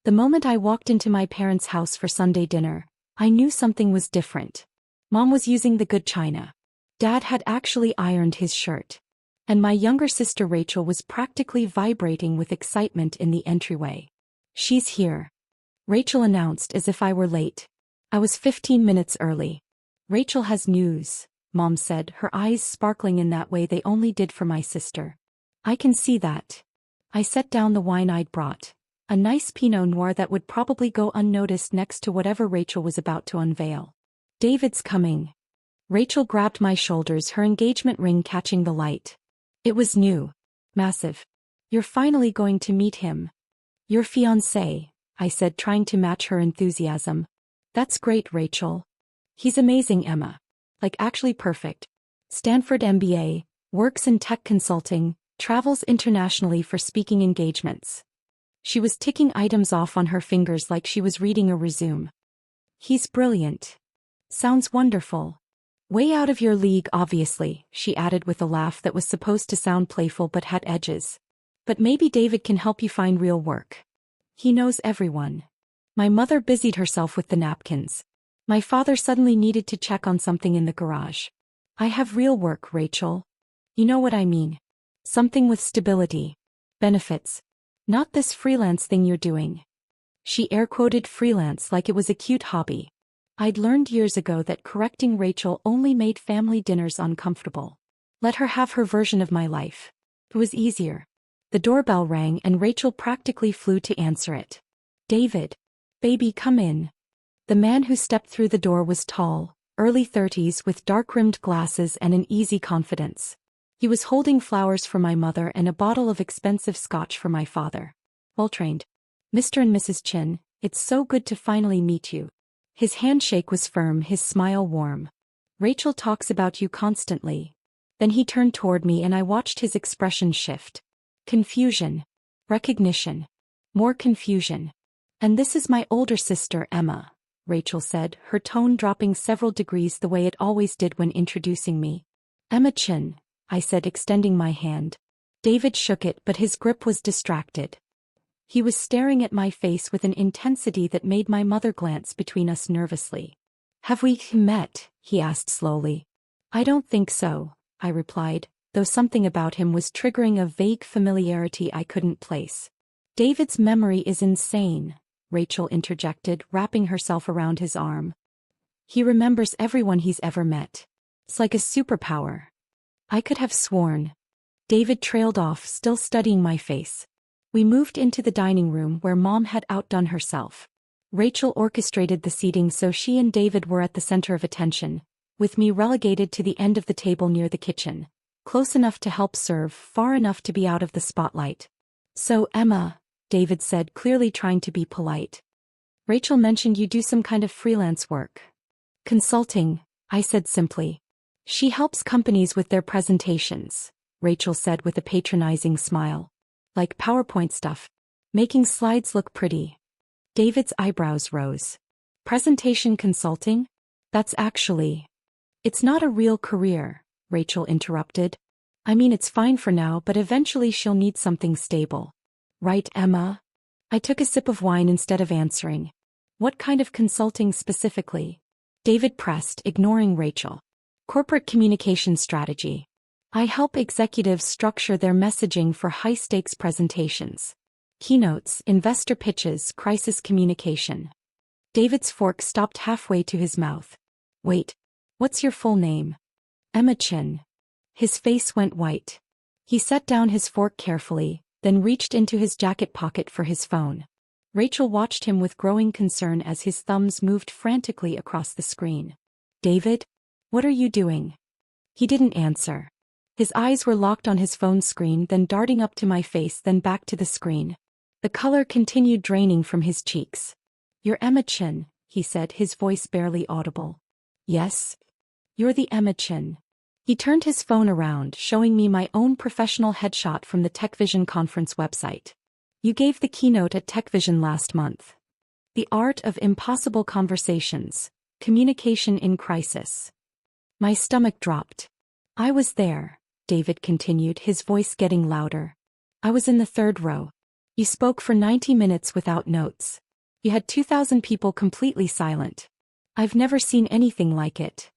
The moment I walked into my parents' house for Sunday dinner, I knew something was different. Mom was using the good china. Dad had actually ironed his shirt. And my younger sister Rachel was practically vibrating with excitement in the entryway. "She's here," Rachel announced as if I were late. I was 15 minutes early. "Rachel has news," Mom said, her eyes sparkling in that way they only did for my sister. "I can see that." I set down the wine I'd brought. A nice Pinot Noir that would probably go unnoticed next to whatever Rachel was about to unveil. "David's coming." Rachel grabbed my shoulders, her engagement ring catching the light. It was new. Massive. "You're finally going to meet him." "Your fiancé," I said, trying to match her enthusiasm. "That's great, Rachel." "He's amazing, Emma. Like actually perfect. Stanford MBA, works in tech consulting, travels internationally for speaking engagements." She was ticking items off on her fingers like she was reading a resume. "He's brilliant. Sounds wonderful. Way out of your league, obviously," she added with a laugh that was supposed to sound playful but had edges. "But maybe David can help you find real work. He knows everyone." My mother busied herself with the napkins. My father suddenly needed to check on something in the garage. "I have real work, Rachel. You know what I mean. Something with stability. Benefits. Not this freelance thing you're doing." She air-quoted freelance like it was a cute hobby. I'd learned years ago that correcting Rachel only made family dinners uncomfortable. Let her have her version of my life. It was easier. The doorbell rang and Rachel practically flew to answer it. "David. Baby, come in." The man who stepped through the door was tall, early 30s with dark-rimmed glasses and an easy confidence. He was holding flowers for my mother and a bottle of expensive scotch for my father. Well-trained. "Mr. and Mrs. Chin, it's so good to finally meet you." His handshake was firm, his smile warm. "Rachel talks about you constantly." Then he turned toward me and I watched his expression shift. Confusion. Recognition. More confusion. "And this is my older sister, Emma," Rachel said, her tone dropping several degrees the way it always did when introducing me. "Emma Chin," I said, extending my hand. David shook it, but his grip was distracted. He was staring at my face with an intensity that made my mother glance between us nervously. "Have we met?" he asked slowly. "I don't think so," I replied, though something about him was triggering a vague familiarity I couldn't place. "David's memory is insane," Rachel interjected, wrapping herself around his arm. "He remembers everyone he's ever met. It's like a superpower." I could have sworn. David trailed off, still studying my face. We moved into the dining room where Mom had outdone herself. Rachel orchestrated the seating so she and David were at the center of attention, with me relegated to the end of the table near the kitchen, close enough to help serve, far enough to be out of the spotlight. "So, Emma," David said, clearly trying to be polite. "Rachel mentioned you do some kind of freelance work." "Consulting," I said simply. "She helps companies with their presentations," Rachel said with a patronizing smile. "Like PowerPoint stuff. Making slides look pretty." David's eyebrows rose. "Presentation consulting? That's actually—" "It's not a real career," Rachel interrupted. "I mean, it's fine for now, but eventually she'll need something stable." "Right, Emma?" I took a sip of wine instead of answering. "What kind of consulting specifically?" David pressed, ignoring Rachel. "Corporate communication strategy. I help executives structure their messaging for high-stakes presentations. Keynotes, investor pitches, crisis communication." David's fork stopped halfway to his mouth. "Wait, what's your full name?" "Emma Chin." His face went white. He set down his fork carefully, then reached into his jacket pocket for his phone. Rachel watched him with growing concern as his thumbs moved frantically across the screen. "David? What are you doing?" He didn't answer. His eyes were locked on his phone screen, then darting up to my face, then back to the screen. The color continued draining from his cheeks. "You're Emma Chin," he said, his voice barely audible. "Yes? You're the Emma Chin." He turned his phone around, showing me my own professional headshot from the TechVision conference website. "You gave the keynote at TechVision last month. The Art of Impossible Conversations, Communication in Crisis." My stomach dropped. "I was there," David continued, his voice getting louder. "I was in the third row. You spoke for 90 minutes without notes. You had 2,000 people completely silent. I've never seen anything like it.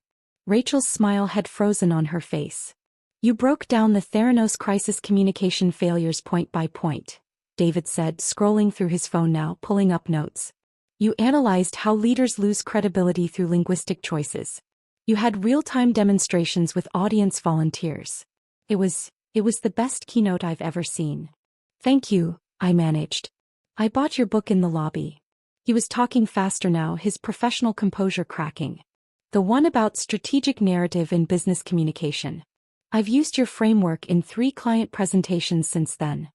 Rachel's smile had frozen on her face. You broke down the Theranos crisis communication failures point by point, David said, scrolling through his phone now, pulling up notes. You analyzed how leaders lose credibility through linguistic choices. You had real-time demonstrations with audience volunteers. It was the best keynote I've ever seen. Thank you, I managed. I bought your book in the lobby. He was talking faster now, his professional composure cracking. The one about strategic narrative in business communication. I've used your framework in 3 client presentations since then.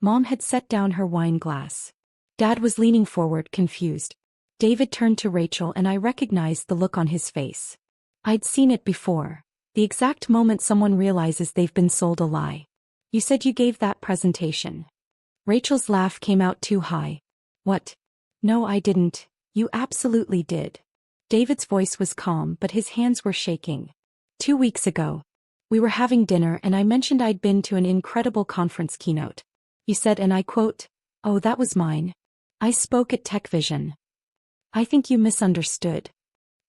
Mom had set down her wine glass. Dad was leaning forward, confused. David turned to Rachel and I recognized the look on his face. I'd seen it before. The exact moment someone realizes they've been sold a lie. You said you gave that presentation. Rachel's laugh came out too high. What? No, I didn't. You absolutely did. David's voice was calm, but his hands were shaking. 2 weeks ago. We were having dinner and I mentioned I'd been to an incredible conference keynote. You said, and I quote, "Oh, that was mine. I spoke at Tech Vision." I think you misunderstood.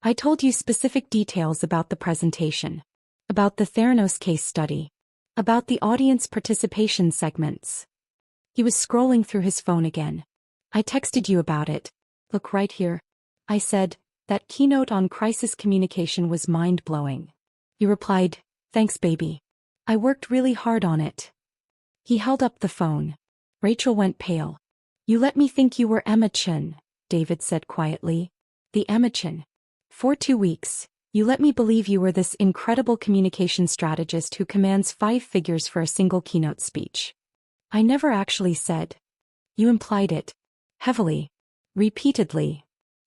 I told you specific details about the presentation. About the Theranos case study. About the audience participation segments. He was scrolling through his phone again. I texted you about it. Look right here. I said, that keynote on crisis communication was mind-blowing. You replied, "Thanks, baby. I worked really hard on it." He held up the phone. Rachel went pale. You let me think you were Emma Chin, David said quietly. The Emma Chin. For 2 weeks, you let me believe you were this incredible communication strategist who commands 5 figures for a single keynote speech. I never actually said. You implied it. Heavily. Repeatedly.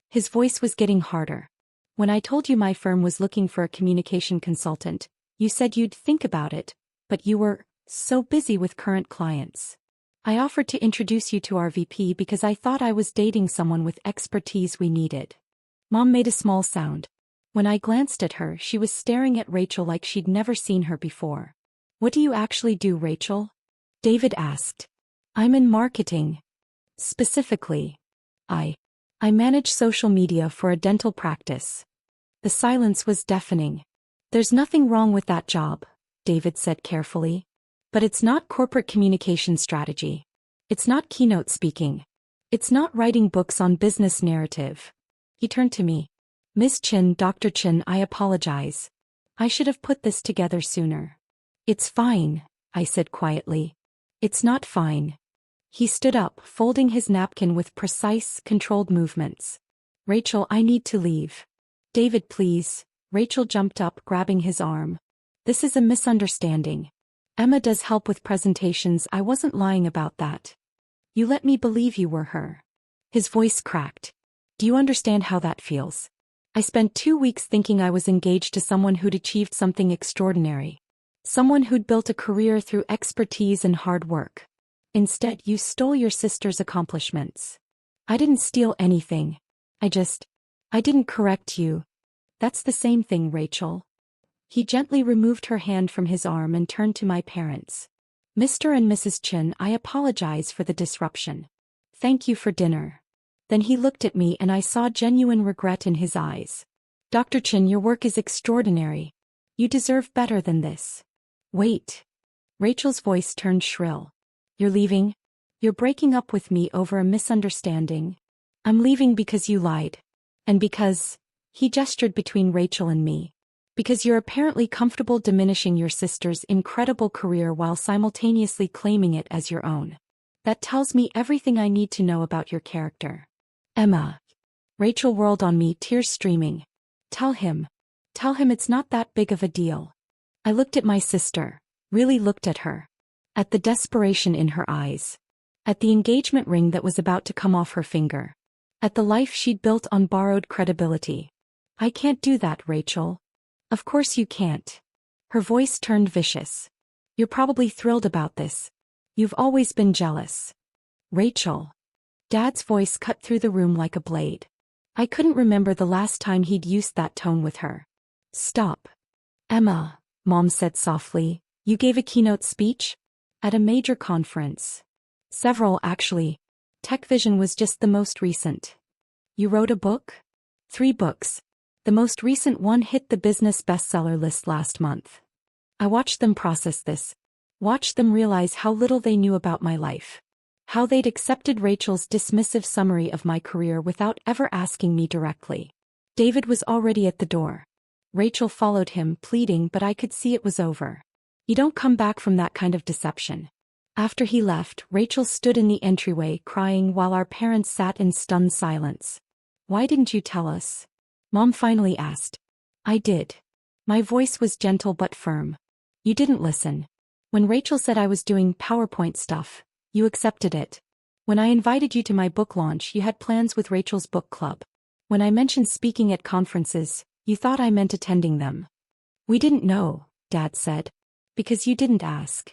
His voice was getting harder. When I told you my firm was looking for a communication consultant, you said you'd think about it, but you were so busy with current clients. I offered to introduce you to our VP because I thought I was dating someone with expertise we needed. Mom made a small sound. When I glanced at her, she was staring at Rachel like she'd never seen her before. What do you actually do, Rachel? David asked. I'm in marketing. Specifically, I manage social media for a dental practice. The silence was deafening. There's nothing wrong with that job, David said carefully. But it's not corporate communication strategy. It's not keynote speaking. It's not writing books on business narrative. He turned to me. Miss Chin, Dr. Chin, I apologize. I should have put this together sooner. It's fine, I said quietly. It's not fine. He stood up, folding his napkin with precise, controlled movements. Rachel, I need to leave. David, please. Rachel jumped up, grabbing his arm. This is a misunderstanding. Emma does help with presentations. I wasn't lying about that. You let me believe you were her. His voice cracked. Do you understand how that feels? I spent 2 weeks thinking I was engaged to someone who'd achieved something extraordinary. Someone who'd built a career through expertise and hard work. Instead, you stole your sister's accomplishments. I didn't steal anything. I didn't correct you. That's the same thing, Rachel. He gently removed her hand from his arm and turned to my parents. Mr. and Mrs. Chin, I apologize for the disruption. Thank you for dinner. Then he looked at me and I saw genuine regret in his eyes. Dr. Chin, your work is extraordinary. You deserve better than this. Wait. Rachel's voice turned shrill. You're leaving? You're breaking up with me over a misunderstanding. I'm leaving because you lied. And because, he gestured between Rachel and me. Because you're apparently comfortable diminishing your sister's incredible career while simultaneously claiming it as your own. That tells me everything I need to know about your character. Emma. Rachel whirled on me, tears streaming. Tell him it's not that big of a deal. I looked at my sister, really looked at her. At the desperation in her eyes. At the engagement ring that was about to come off her finger. At the life she'd built on borrowed credibility. I can't do that, Rachel. Of course you can't. Her voice turned vicious. You're probably thrilled about this. You've always been jealous. Rachel. Dad's voice cut through the room like a blade. I couldn't remember the last time he'd used that tone with her. Stop. Emma, Mom said softly, you gave a keynote speech? At a major conference. Several, actually. Tech Vision was just the most recent. You wrote a book? 3 books. The most recent one hit the business bestseller list last month. I watched them process this. Watched them realize how little they knew about my life. How they'd accepted Rachel's dismissive summary of my career without ever asking me directly. David was already at the door. Rachel followed him, pleading, but I could see it was over. You don't come back from that kind of deception. After he left, Rachel stood in the entryway crying while our parents sat in stunned silence. Why didn't you tell us? Mom finally asked. I did. My voice was gentle but firm. You didn't listen. When Rachel said I was doing PowerPoint stuff, you accepted it. When I invited you to my book launch, you had plans with Rachel's book club. When I mentioned speaking at conferences, you thought I meant attending them. We didn't know, Dad said. Because you didn't ask.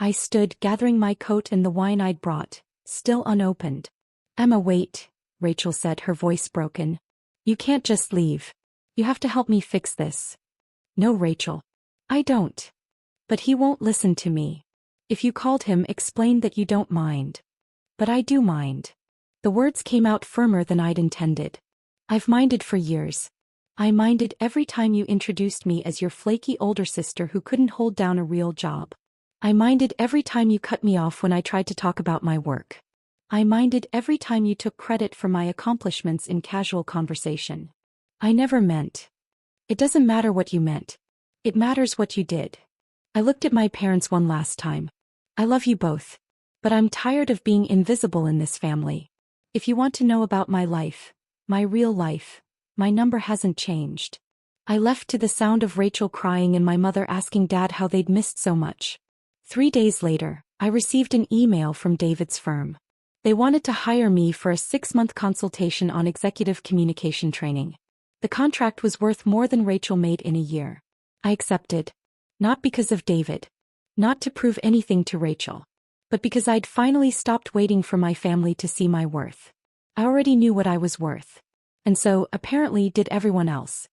I stood, gathering my coat and the wine I'd brought, still unopened. Emma, wait, Rachel said, her voice broken. You can't just leave. You have to help me fix this. No, Rachel. I don't. But he won't listen to me. If you called him, explain that you don't mind. But I do mind. The words came out firmer than I'd intended. I've minded for years. I minded every time you introduced me as your flaky older sister who couldn't hold down a real job. I minded every time you cut me off when I tried to talk about my work. I minded every time you took credit for my accomplishments in casual conversation. I never meant. It doesn't matter what you meant. It matters what you did. I looked at my parents one last time. I love you both. But I'm tired of being invisible in this family. If you want to know about my life, my real life, my number hasn't changed. I left to the sound of Rachel crying and my mother asking Dad how they'd missed so much. 3 days later, I received an email from David's firm. They wanted to hire me for a 6-month consultation on executive communication training. The contract was worth more than Rachel made in a year. I accepted. Not because of David. Not to prove anything to Rachel. But because I'd finally stopped waiting for my family to see my worth. I already knew what I was worth. And so, apparently, did everyone else.